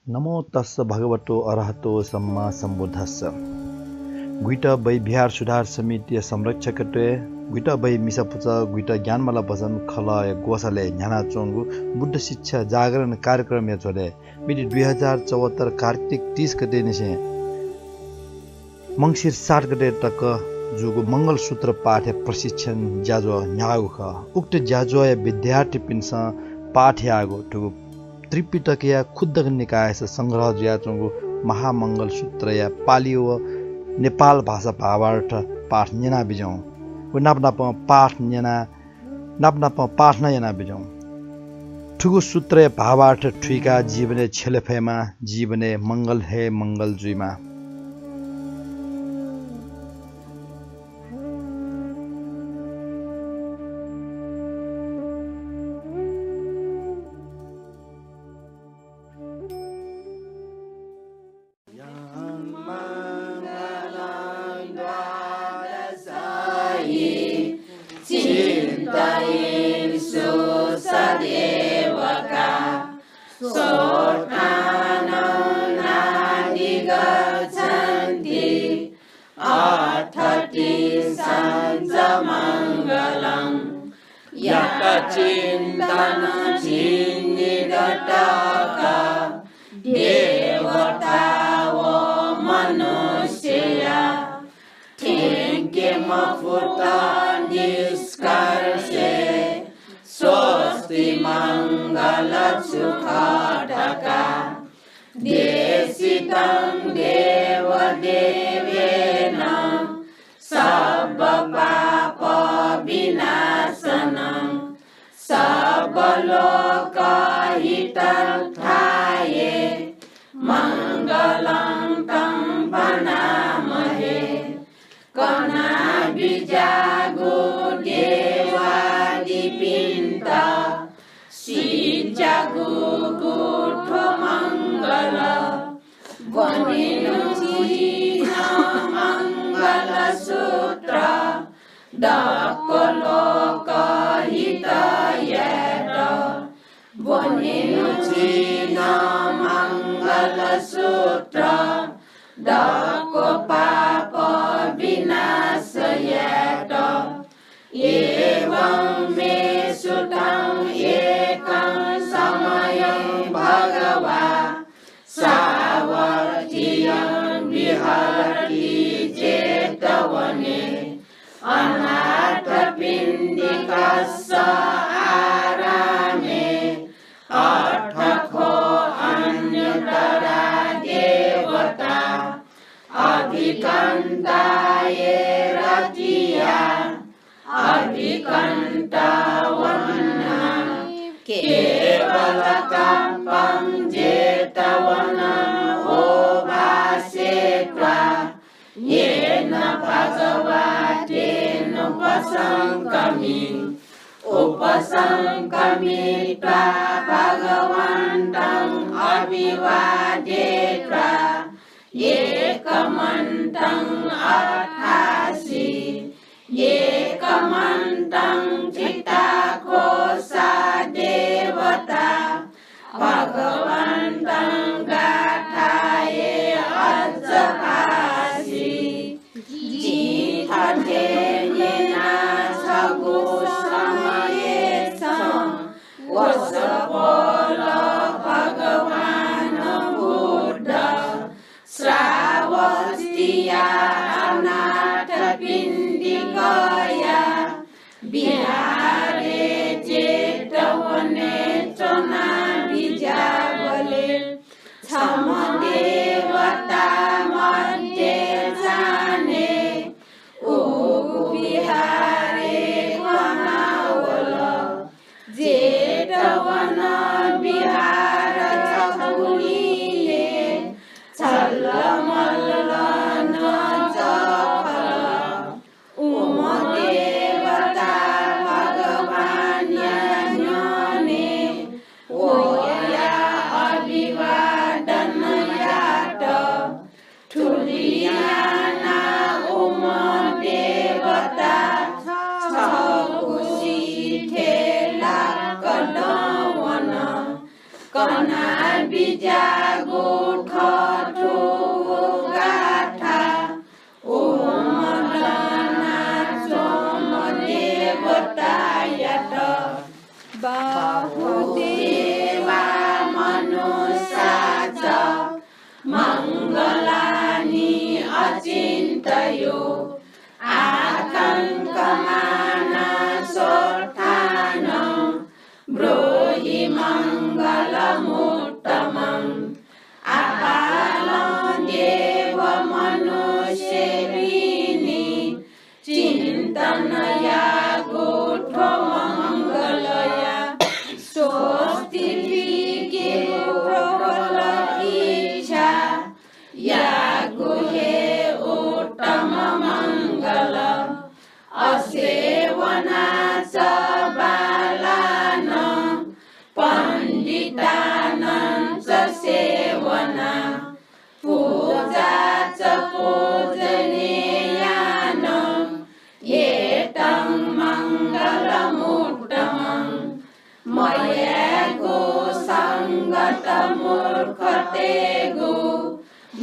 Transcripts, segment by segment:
नमो तस्स भगवतो अरहतो सम्मा सम्बुद्धस्स गुइट बै बिहार सुधार समिति संरक्षकत्वे गुइट बै मिसापुच गुइट ज्ञानमाला भजन खल गोसाले न्याना चोंगु बुद्ध शिक्षा जागरण कार्यक्रम याचोले मिति 2074 कार्तिक 30 गते निसे मंसिर 7 गते तक जुगु मंगलसूत्र पाठ्य प्रशिक्षण ज्याजो न्यागु ख उक्त ज्याजो विद्यार्थी पिन्स पाठ्यागु ठुगु त्रिपिटकीय खुद्द निकाय संग्रह ज्याचोंगु महामंगल सूत्र या पाली व नेपाल भाषा भावार्थ पाठ न्याना बिजौं व नाप पाठ न्याना नाप पाठ नयाना बिजौं ठुगु सूत्र या भावार्थ ठुइका जीवने छेलफेमा जीवने मंगल हे मंगल जुइमा Kona bija बाहुदेवा मनुष्याच मङ्गलानि अचिन्तयो आतङ्कमान सोत्थान ब्रूहि मङ्गलमुत्तमम् आपालं देव मनुष्येभिनि चिन्तनया गोठो मङ्गलया स्वस्ति विगे प्रबल इच्छा या गुहे उत्तम मङ्गल असेवनाच बालान पण्डितानाञ्च सेवना पूजाच पूजनीयान एतं मङ्गलमुत्तमम् मयेगो सङ्गतमूर्खतेगो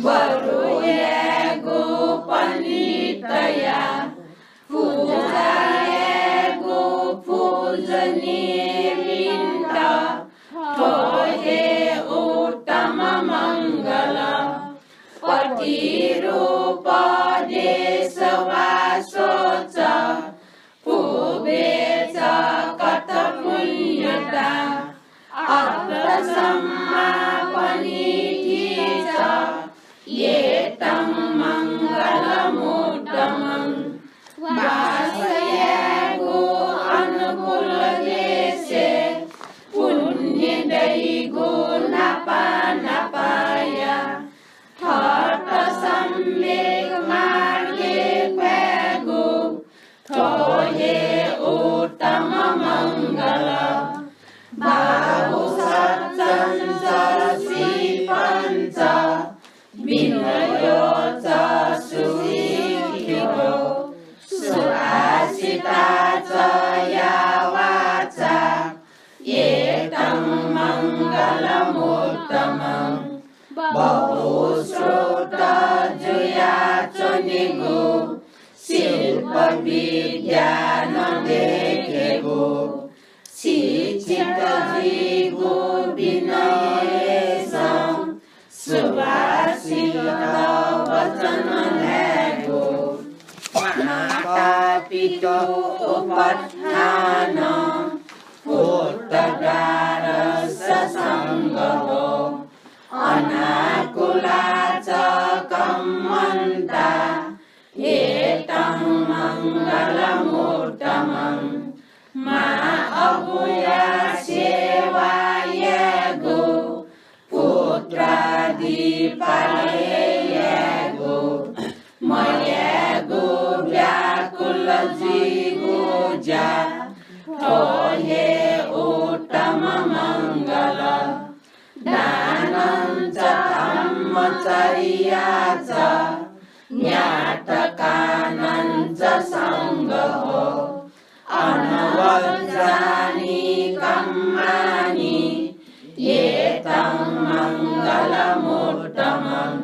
वरुयेगो पण्डितया पूजायेगो पूजनीयलिन्द थोहे उत्तम मङ्गल पतिरूपदेशवासो च पूर्वे च कथपुण्यता अत्र समापनीति च एतं मङ्गलमुत्तमम् वासयेगो अनुकूलदेशे पुण्यदैगो नपाय थट सम्यक् मार्गे पैगो थोहे उत्तम मङ्गल बाहु सच्चञ्चरसि पञ्च विनयो च सुविधिरो सुभाषिता च या वाचा एतं मङ्गलमुत्तमम् बहुश्रुतजुया च निगो शिल्पविद्या न देखेगो शिक्षित जीवो विनयेशं सुभाषित वचन लेगो माता पिता उपस्थान पुत्रदारस्य सङ्गो अनाकुलाच कम्मन्ता एतं मङ्गलमुत्तमम् मा अभूया सेवायेगो पुत्रादिपालयेगो मयेगो व्याकुलजीवो जा थोहे उत्तम मङ्गल दानं च धम्मचर्या च ज्ञातकानं च सङ्गो अनवज्राणि कर्माणि एतं मङ्गलमुत्तमम्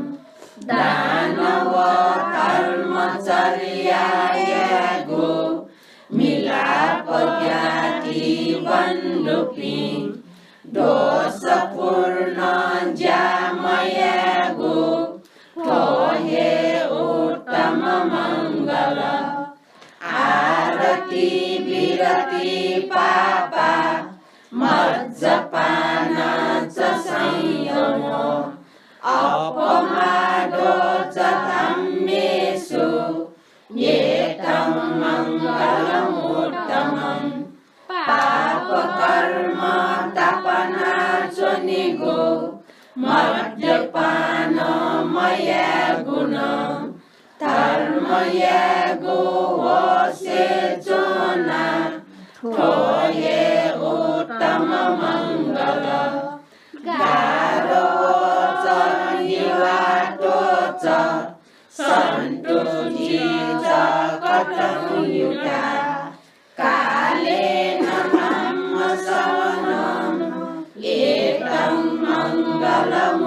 दानव कर्मचर्यायेगो मिलापज्ञाति वन्दुपि दोषपूर्ण जामयेगो थोहे उत्तम मङ्गल आरति विरति पापा मज्जपान च संयमो अपमादो च धम्मेषु एतं मङ्गलमुत्तमम् पापकर्म तपना च निगो मद्यपान मयेगुण धर्मयेगो वसेचना थोहे उत्तम मङ्गल गारो च निवातो च सन्तुष्टि च कथमुयुता कालेन धम्मश्रवणम् एतं मङ्गलम्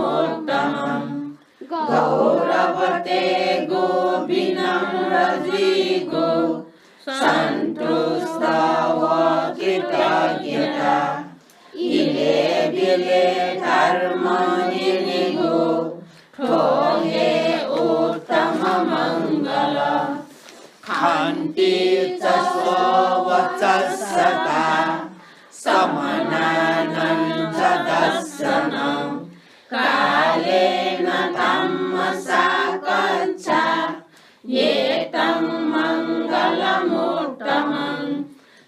तेगो विनम्र जीगो सन्तुष्ट व कृतज्ञता इले बिले धर्म निगो ठोहे उत्तम मङ्गल खान्ति च स्ववचस्सता समनानञ्च दर्शनं कालेन धम्मसाकच्छा एतं मङ्गलमुत्तमं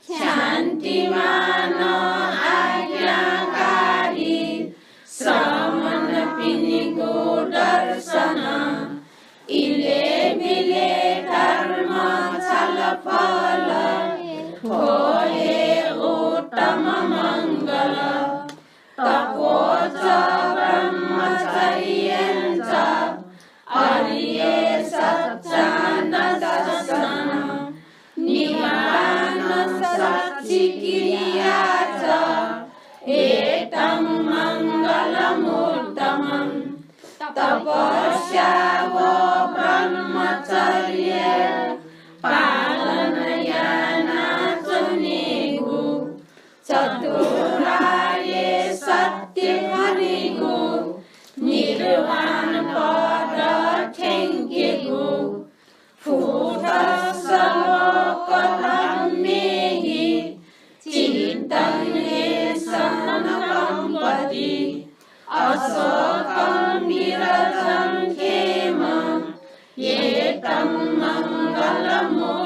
शान्तिमान आज्ञाकारी श्रवणपिनिगो दर्शन इले बिले धर्म छलफल होए उत्तम मङ्गल तपोच ब्रह्मचर्यञ्च अर्ये सच्चानदर्शन निवान सच्चिक्रिया च एतं मङ्गलमुत्तमं तपस्या व ब्रह्मचर्य पालनयाना च निगु चतुरार्ये सत्यमनिगु निर्वाण पद ठेङ्गिगु फूटसलोकधम्मेहि चिन्तये सनकम्पति अशोकं विरजं खेम एतं मङ्गलमुत्तमं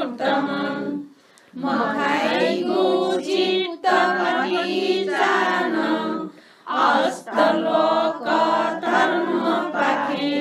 मखैगु चित्तपरिजान अष्टलोक धर्म पाखे